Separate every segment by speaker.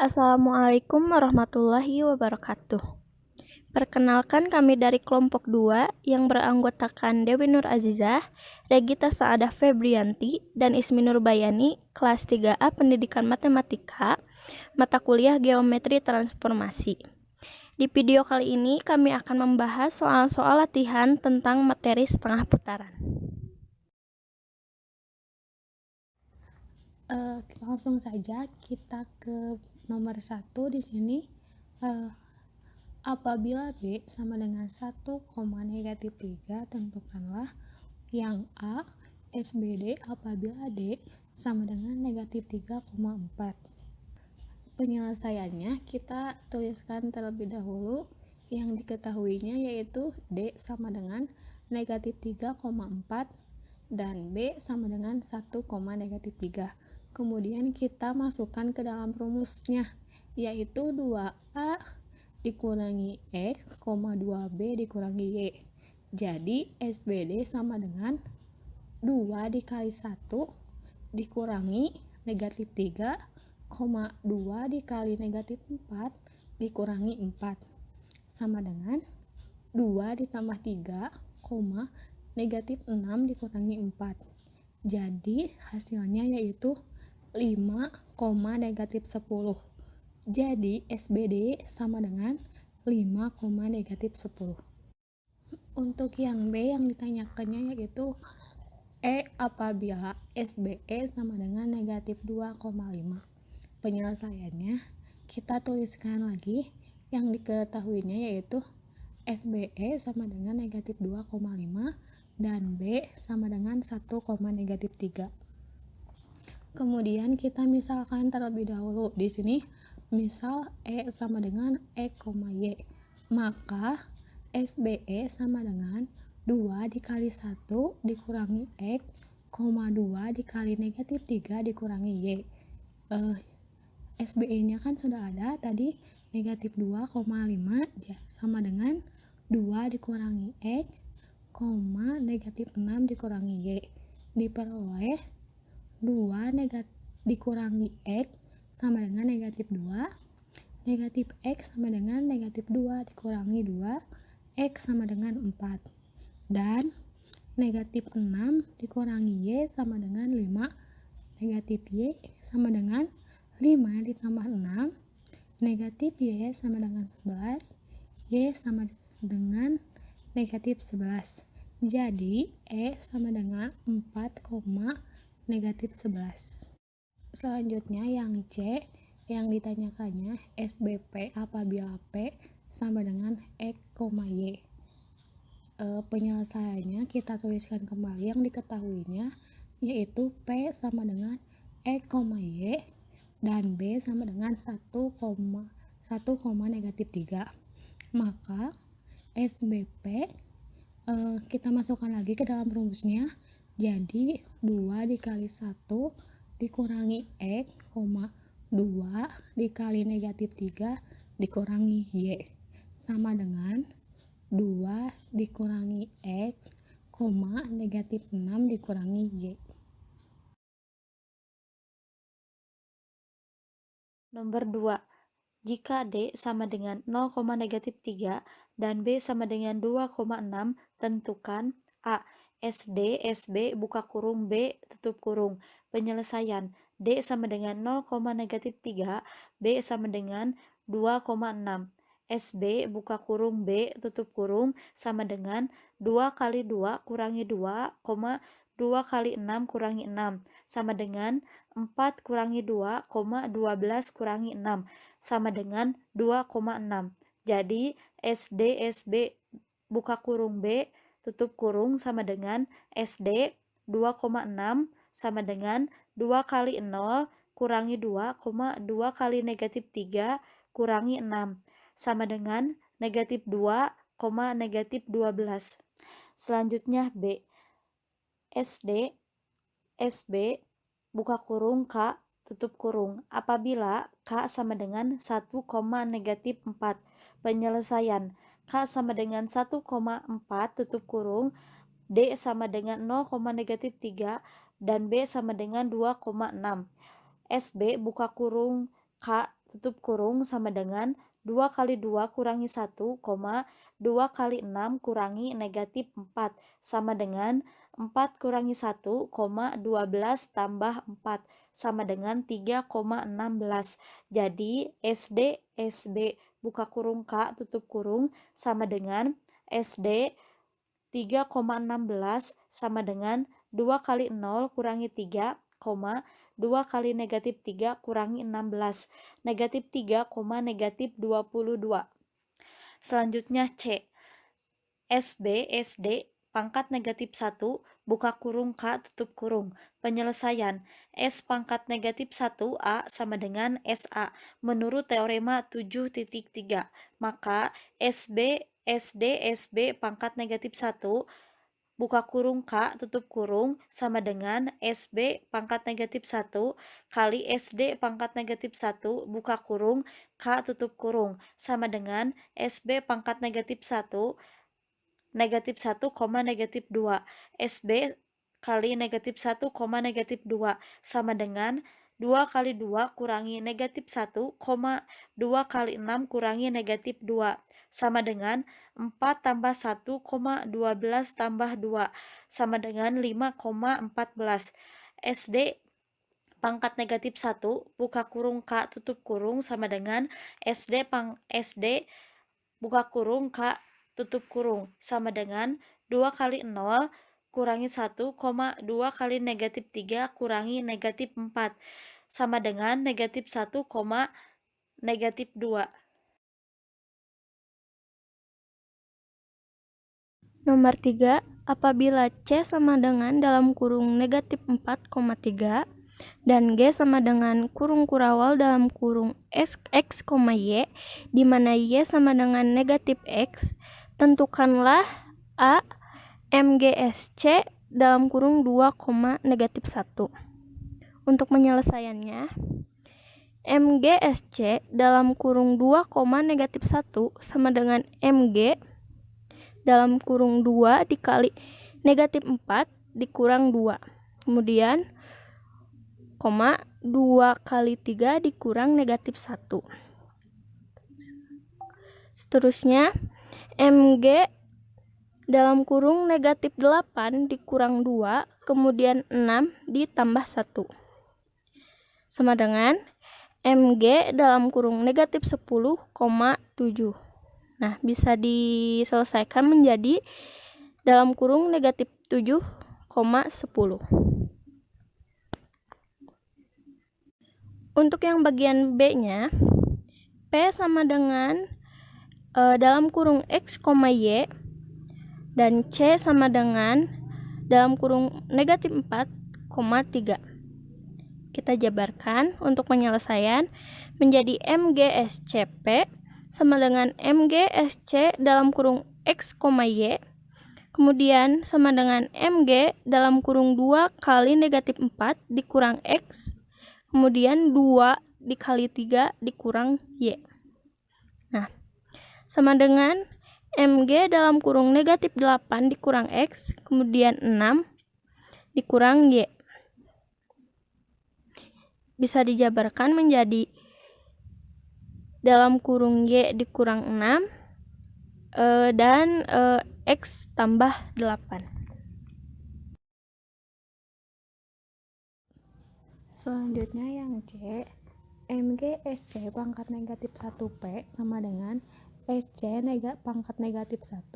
Speaker 1: Assalamualaikum warahmatullahi wabarakatuh. Perkenalkan, kami dari kelompok 2 yang beranggotakan Dewi Nur Azizah, Regita Saadah Febrianti, dan Ismi Nurbayani, kelas 3A Pendidikan Matematika, mata kuliah Geometri Transformasi. Di video kali ini kami akan membahas soal-soal latihan tentang materi setengah putaran.
Speaker 2: Langsung saja kita ke nomor 1 di sini. Apabila B sama dengan 1, negatif 3, tentukanlah yang A SBD apabila D sama dengan negatif 3,4. Penyelesaiannya kita tuliskan terlebih dahulu. Yang diketahuinya yaitu D sama dengan negatif 3,4 dan B sama dengan 1, negatif 3. Kemudian kita masukkan ke dalam rumusnya, yaitu 2A dikurangi X, 2B dikurangi Y. Jadi SBD sama dengan 2 dikali 1 dikurangi negatif 3, 2 dikali negatif 4 dikurangi 4 sama dengan 2 ditambah 3, negatif 6 dikurangi 4. Jadi hasilnya yaitu 5, negatif 10. Jadi SBD sama dengan 5, negatif 10. Untuk yang B yang ditanyakannya yaitu E apabila SBE sama dengan negatif 2,5. Penyelesaiannya kita tuliskan lagi. Yang diketahuinya yaitu SBE sama dengan negatif 2,5 dan B sama dengan 1, negatif 3. Kemudian kita misalkan terlebih dahulu. Di sini misal E sama dengan E, Y. Maka SBE sama dengan 2 dikali 1 dikurangi X, 2 dikali negatif 3 dikurangi Y. SBE-nya kan sudah ada tadi, negatif 2,5 sama dengan 2 dikurangi X, negatif 6 dikurangi Y. Diperoleh 2 dikurangi X sama dengan negatif 2, negatif X sama dengan negatif 2 dikurangi 2, X sama dengan 4, dan negatif 6 dikurangi Y sama dengan 5, negatif Y sama dengan 5 ditambah 6, negatif Y sama dengan 11, Y sama dengan negatif 11. Jadi E sama dengan 4, negatif 11. Selanjutnya yang C, yang ditanyakannya SBP apabila P sama dengan X, Y. Penyelesaiannya kita tuliskan kembali yang diketahuinya yaitu P sama dengan X, Y dan B sama dengan 1, negatif 3. Maka SBP kita masukkan lagi ke dalam rumusnya. Jadi 2 dikali 1 dikurangi X, 2 dikali negatif 3 dikurangi Y sama dengan 2 dikurangi X, negatif 6 dikurangi Y.
Speaker 1: Nomor 2. Jika D sama dengan 0, negatif 3 dan B sama dengan 2,6, tentukan A. SD, SB, buka kurung, B, tutup kurung. Penyelesaian. D sama dengan 0, negatif 3, B sama dengan 2,6. SB, buka kurung, B, tutup kurung, sama dengan 2 kali 2 kurangi 2, 2 kali 6 kurangi 6, sama dengan 4 kurangi 2, 12 kurangi 6, sama dengan 2,6. Jadi SD, SB, buka kurung, B, tutup kurung, sama dengan SD 2,6 sama dengan 2 kali 0 kurangi 2, 2 kali negatif 3 kurangi 6, sama dengan negatif 2, negatif 12. Selanjutnya B. SD, SB, buka kurung, K, tutup kurung, apabila K sama dengan 1, negatif 4. Penyelesaian. K sama dengan 1,4 tutup kurung, D sama dengan 0, negatif 3, dan B sama dengan 2,6. SB buka kurung, K tutup kurung sama dengan 2 kali 2 kurangi 1, 2 kali 6 kurangi negatif 4 sama dengan 4 kurangi 1, 12 tambah 4 sama dengan 3,16. Jadi SD buka kurung K tutup kurung sama dengan SD 3,16 sama dengan 2 kali 0 kurangi 3, 2 kali negatif 3 kurangi 16. Negatif 3, negatif 22. Selanjutnya C. SD pangkat negatif 1 buka kurung K tutup kurung. Penyelesaian S pangkat negatif 1 A sama dengan SA menurut teorema 7.3. Maka SD pangkat negatif 1 buka kurung K tutup kurung sama dengan SB pangkat negatif 1 kali SD pangkat negatif 1 buka kurung K tutup kurung sama dengan SB pangkat negatif 1 negatif 1, negatif 2. SB kali negatif 1, negatif 2 sama dengan 2 kali 2 kurangi negatif 1, 2 kali 6 kurangi negatif 2 sama dengan 4 tambah 1, 12 tambah 2 sama dengan 5,14. SD pangkat negatif 1 buka kurung K tutup kurung sama dengan SD buka kurung K tutup kurung sama dengan 2 kali 0 kurangi 1, 2 kali negatif 3 kurangi negatif 4 sama dengan negatif 1, negatif 2.
Speaker 3: Nomor 3, apabila C sama dengan dalam kurung negatif 4,3 dan G sama dengan kurung kurawal dalam kurung X, Y, di mana Y sama dengan negatif X, tentukanlah A MGSC dalam kurung 2, negatif 1. Untuk penyelesaiannya, MGSC dalam kurung 2, negatif 1 sama dengan MG dalam kurung 2 dikali negatif 4 dikurang 2. Kemudian, 2 kali 3 dikurang negatif 1. Seterusnya, MG dalam kurung negatif 8 dikurang 2, kemudian 6 ditambah 1. Sama dengan MG dalam kurung negatif 10,7. Nah, bisa diselesaikan menjadi dalam kurung negatif 7,10. Untuk yang bagian B-nya, P sama dengan dalam kurung X, Y, dan C sama dengan dalam kurung negatif 4,3. Kita jabarkan untuk penyelesaian menjadi MGSCP sama dengan MGSC dalam kurung X, Y, kemudian sama dengan MG dalam kurung 2 kali negatif 4 dikurang X, kemudian 2 dikali 3 dikurang Y. Nah, sama dengan MG dalam kurung negatif 8 dikurang X, kemudian 6 dikurang Y. Bisa dijabarkan menjadi dalam kurung Y dikurang 6 dan X tambah 8.
Speaker 2: Selanjutnya yang C, MGSC pangkat negatif 1P sama dengan SC pangkat negatif 1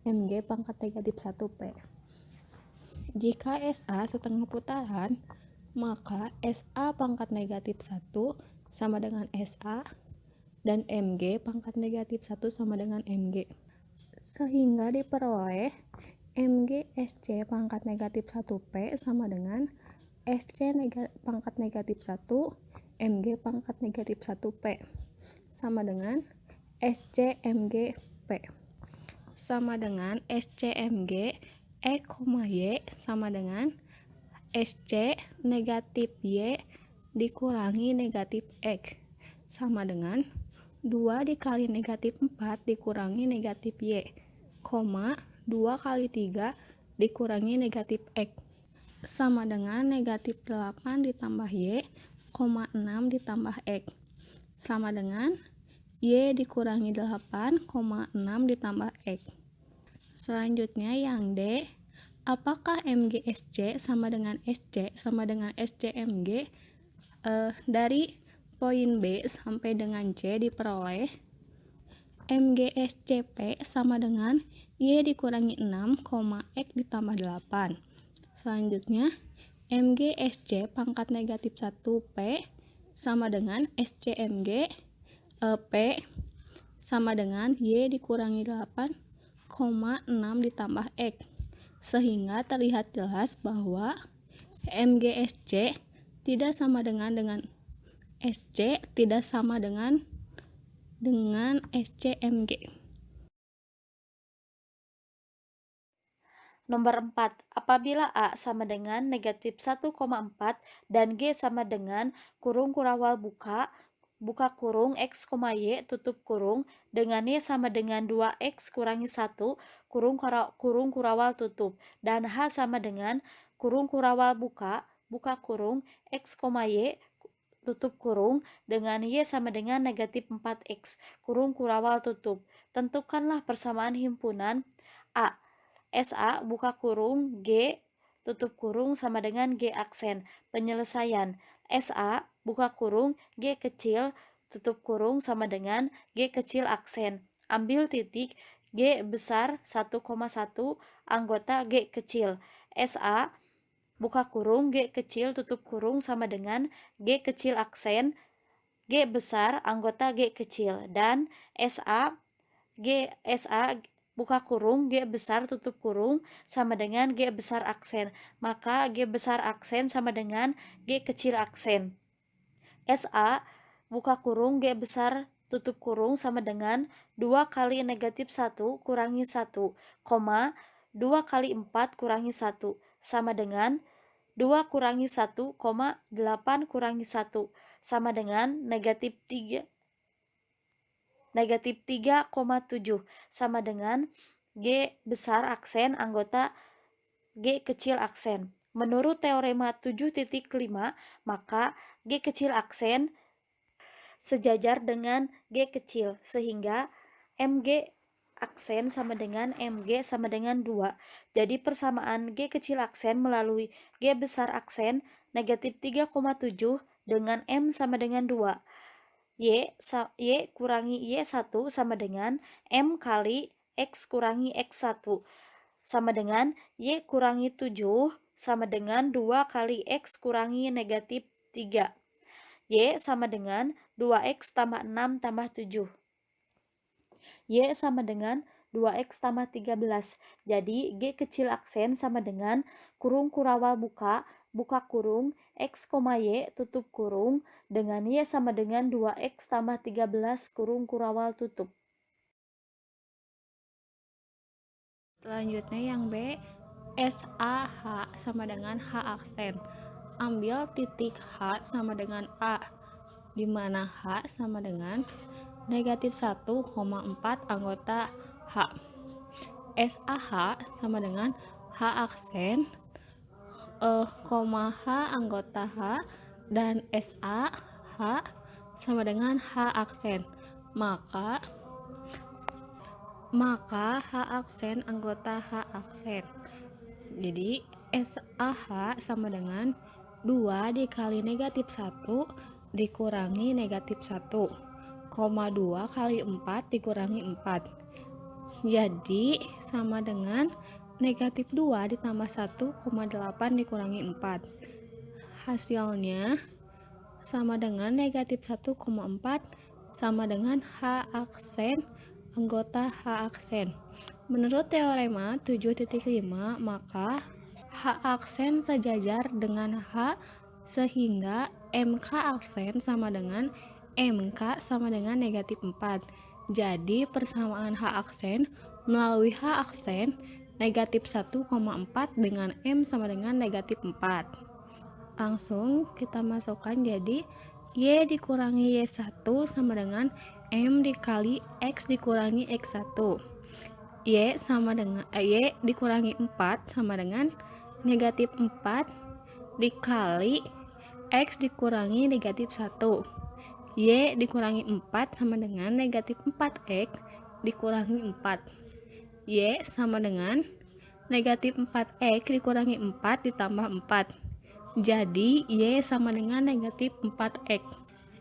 Speaker 2: MG pangkat negatif 1P. Jika SA setengah putaran, maka SA pangkat negatif 1 sama dengan SA dan MG pangkat negatif 1 sama dengan MG. Sehingga diperoleh MG SC pangkat negatif 1P sama dengan SC pangkat negatif 1 MG pangkat negatif 1P sama dengan SC MG P sama dengan SC MG Y sama dengan SC negatif Y dikurangi negatif X sama dengan 2 dikali negatif 4 dikurangi negatif Y, 2 kali 3 dikurangi negatif X sama dengan negatif 8 ditambah Y, 6 ditambah X sama dengan Y dikurangi 8,6 ditambah X. Selanjutnya yang D, apakah MGSC sama dengan SC sama dengan SCMG? Dari poin B sampai dengan C diperoleh MGSCP sama dengan Y dikurangi 6, X ditambah 8. Selanjutnya MGSC pangkat negatif 1P sama dengan SCMG P sama dengan Y dikurangi 8,6 ditambah X, sehingga terlihat jelas bahwa MGSC tidak sama dengan SC, tidak sama dengan SCMG.
Speaker 1: Nomor 4. Apabila A sama dengan negatif 1,4 dan G sama dengan kurung kurawal buka kurung X, Y, tutup kurung dengan Y sama dengan 2X kurangi 1 kurung kurawal tutup dan H sama dengan kurung kurawal buka kurung X, Y, tutup kurung dengan Y sama dengan negatif 4X kurung kurawal tutup. Tentukanlah persamaan himpunan A. SA buka kurung G tutup kurung sama dengan G aksen. Penyelesaian SA buka kurung G kecil tutup kurung sama dengan G kecil aksen. Ambil titik G besar 1,1 anggota G kecil. SA buka kurung G kecil tutup kurung sama dengan G kecil aksen G besar anggota G kecil, dan SA buka kurung G besar tutup kurung sama dengan G besar aksen, maka G besar aksen sama dengan G kecil aksen. SA buka kurung G besar tutup kurung sama dengan 2 kali negatif 1 kurangi 1, 2 kali 4 kurangi 1 sama dengan 2 kurangi 1, 8 kurangi 1 sama dengan negatif 3,7 sama dengan G besar aksen anggota G kecil aksen. Menurut teorema 7.5, maka G kecil aksen sejajar dengan G kecil, sehingga MG aksen sama dengan MG sama dengan 2. Jadi persamaan G kecil aksen melalui G besar aksen negatif 3,7 dengan M sama dengan 2. Y kurangi Y1 sama dengan M kali X kurangi X1 sama dengan Y kurangi 7 sama dengan 2 kali X kurangi negatif 3. Y sama dengan 2X tambah 6 tambah 7. Y sama dengan 2X tambah 13. Jadi G kecil aksen sama dengan kurung kurawal buka kurung X, Y tutup kurung dengan Y sama dengan 2X tambah 13 kurung kurawal tutup.
Speaker 2: Selanjutnya yang B, SAH sama dengan H aksen. Ambil titik H sama dengan A, di mana H sama dengan negatif 1,4 anggota H. SAH sama dengan H aksen, H anggota H, dan SAH sama dengan H aksen. Maka H aksen anggota H aksen. Jadi SAH sama dengan 2 dikali negatif 1 dikurangi negatif 1, 2 kali 4 dikurangi 4. Jadi sama dengan negatif 2 ditambah 1,8 dikurangi 4. Hasilnya sama dengan negatif 1,4 sama dengan H aksen anggota H aksen. Menurut teorema 7.5, maka H aksen sejajar dengan H, sehingga MK aksen sama dengan MK sama dengan negatif 4. Jadi persamaan H aksen melalui H aksen negatif 1,4 dengan M sama dengan negatif 4. Langsung kita masukkan, jadi Y dikurangi Y1 sama dengan M dikali X dikurangi X1. Y dikurangi 4 sama dengan negatif 4 dikali X dikurangi negatif 1. Y dikurangi 4 sama dengan negatif 4X dikurangi 4. Y sama dengan negatif 4X dikurangi 4 ditambah 4. Jadi, Y sama dengan negatif 4X.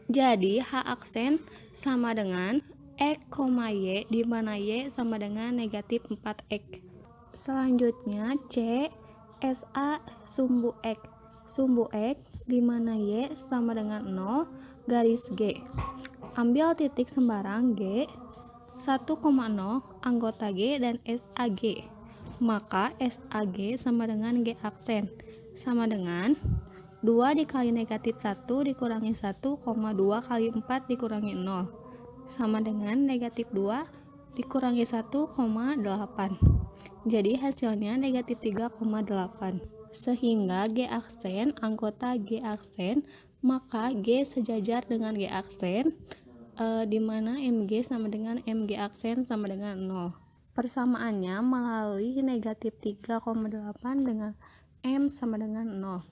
Speaker 2: Jadi, H aksen sama dengan X, Y, di mana Y sama dengan negatif 4X. Selanjutnya, C, SA sumbu X. Sumbu X, di mana Y sama dengan 0, garis G. Ambil titik sembarang G, 1,0, anggota G dan SAG. Maka SAG sama dengan G aksen. Sama dengan 2 dikali negatif 1 dikurangi 1, 2 kali 4 dikurangi 0. Sama dengan negatif 2 dikurangi 1,8. Jadi hasilnya negatif 3,8. Sehingga G aksen, anggota G aksen, maka G sejajar dengan G aksen, di mana MG sama dengan MG aksen sama dengan 0. Persamaannya melalui negatif 3,8 dengan M sama dengan 0.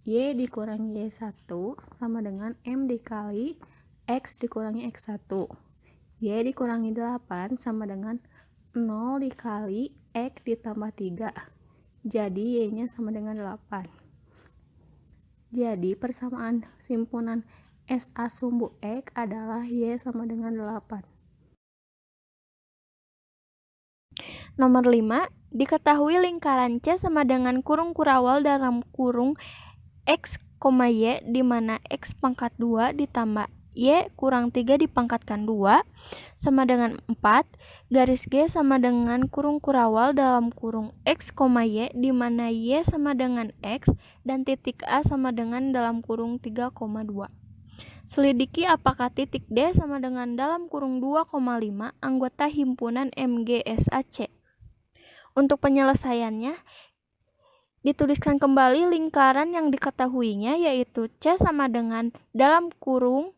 Speaker 2: Y dikurangi Y1 sama dengan M dikali X dikurangi X1. Y dikurangi 8 sama dengan 0 dikali X ditambah 3. Jadi Y-nya sama dengan 8. Jadi persamaan simpunan SA sumbu X adalah Y sama dengan 8.
Speaker 3: Nomor 5, diketahui lingkaran C sama dengan kurung kurawal dalam kurung X, Y, di mana X pangkat 2 ditambah Y kurang 3 dipangkatkan 2 sama dengan 4, garis G sama dengan kurung kurawal dalam kurung X, Y, di mana Y sama dengan X dan titik A sama dengan dalam kurung 3,2. Selidiki apakah titik D sama dengan dalam kurung 2,5 anggota himpunan MGSAC. Untuk penyelesaiannya, dituliskan kembali lingkaran yang diketahuinya, yaitu C sama dengan dalam kurung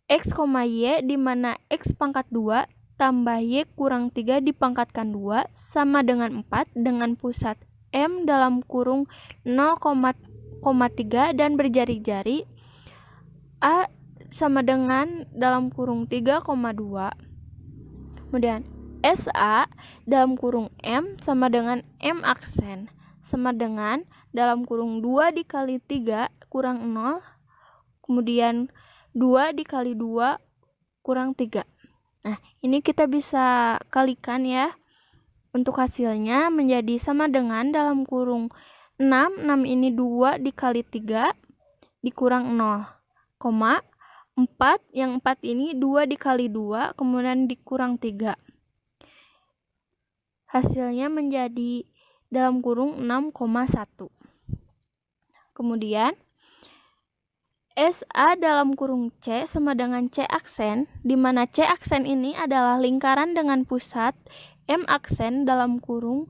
Speaker 3: X, Y, di mana X pangkat 2 tambah Y kurang 3 dipangkatkan 2 sama dengan 4 dengan pusat M dalam kurung 0,3 dan berjari-jari. A sama dengan dalam kurung 3,2. Kemudian SA dalam kurung M sama dengan M aksen sama dengan dalam kurung 2 dikali 3 kurang 0, kemudian 2 dikali 2 kurang 3. Nah, ini kita bisa kalikan ya. Untuk hasilnya menjadi sama dengan dalam kurung 6 ini 2 dikali 3 dikurang 0, 4, yang 4 ini 2 dikali 2 kemudian dikurang 3. Hasilnya menjadi dalam kurung 6,1. Kemudian SA dalam kurung C sama dengan C aksen, di mana C aksen ini adalah lingkaran dengan pusat M aksen dalam kurung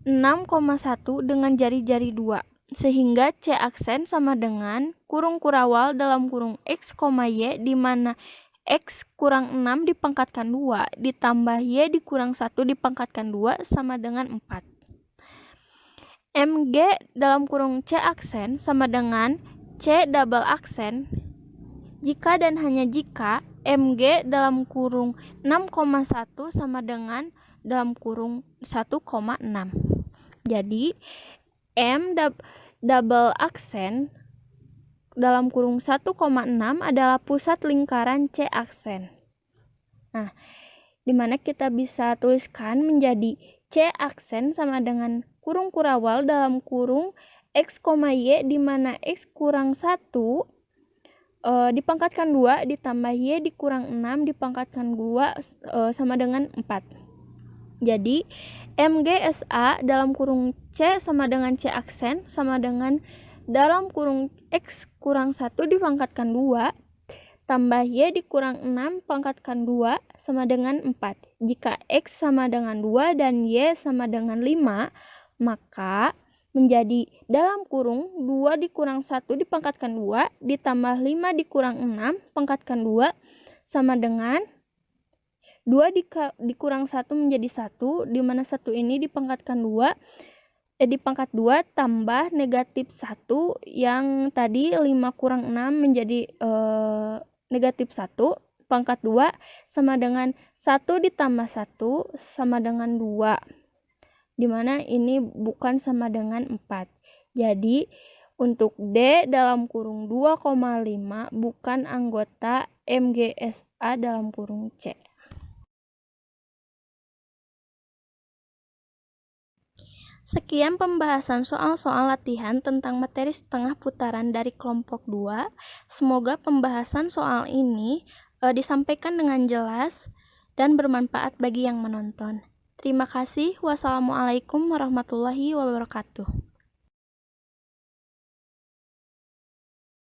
Speaker 3: 6,1 dengan jari-jari 2. Sehingga C aksen sama dengan kurung kurawal dalam kurung X, Y, di mana X kurang 6 dipangkatkan 2 ditambah Y dikurang 1 dipangkatkan 2 sama dengan 4. MG dalam kurung C aksen sama dengan C double aksen jika dan hanya jika MG dalam kurung 6,1 sama dengan dalam kurung 1,6. Jadi M double aksen dalam kurung 1,6 adalah pusat lingkaran C aksen. Nah, dimana kita bisa tuliskan menjadi C aksen sama dengan kurung kurawal dalam kurung X, Y, di mana X kurang 1 dipangkatkan 2 ditambah Y dikurang 6 dipangkatkan 2 sama dengan 4. Jadi MGSA dalam kurung C sama dengan C aksen sama dengan dalam kurung X kurang 1 dipangkatkan 2 tambah Y dikurang 6 pangkatkan 2 sama dengan 4. Jika X sama dengan 2 dan Y sama dengan 5, maka menjadi dalam kurung 2 dikurang 1 dipangkatkan 2 ditambah 5 dikurang 6 pangkatkan 2 sama dengan 2 dikurang 1 menjadi 1, di mana 1 ini dipangkatkan 2 dipangkat 2 tambah negatif 1 yang tadi 5 kurang 6 menjadi negatif 1, pangkat 2 sama dengan 1 ditambah 1 sama dengan 2. Dimana ini bukan sama dengan 4. Jadi, untuk D dalam kurung 2,5 bukan anggota MGSA dalam kurung C. Sekian pembahasan soal-soal latihan tentang materi setengah putaran dari kelompok 2. Semoga pembahasan soal ini disampaikan dengan jelas dan bermanfaat bagi yang menonton. Terima kasih. Wassalamualaikum warahmatullahi wabarakatuh.